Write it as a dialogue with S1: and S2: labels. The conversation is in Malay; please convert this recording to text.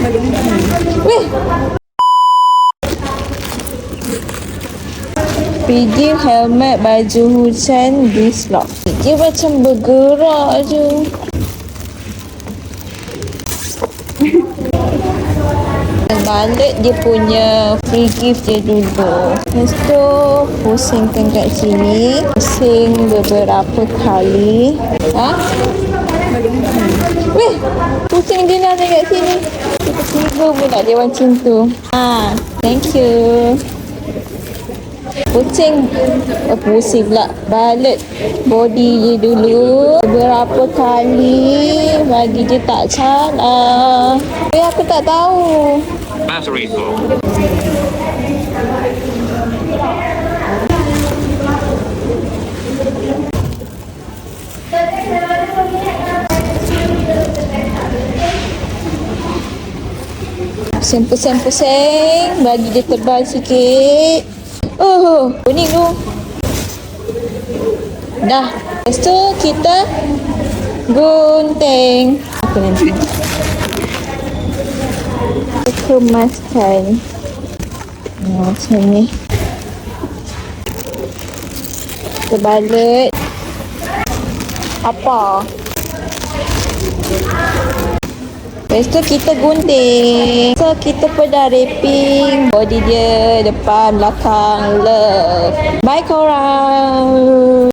S1: Weh, pergi helmet baju hujan dislok. Dia macam bergerak je. Balik dia punya free gift dia dulu. Lepas tu pusingkan kat sini. Pusing beberapa kali. Ha? Weh, pusing dia lah dekat sini. Tiba-tiba pula dia macam tu. Ha, thank you. Pusing pula balik body dia dulu beberapa kali bagi dia tak salah. Aku tak tahu.
S2: Battery full.
S1: Pusing bagi dia tebal sikit. Oh, kuning tu. Dah. Lepas tu kita gunting. Apa nanti? Kemaskan. Macam ni. Terbalik. Apa? Lepas tu kita gunting. So kita pun dah wrapping body dia depan belakang. Love. Bye korang.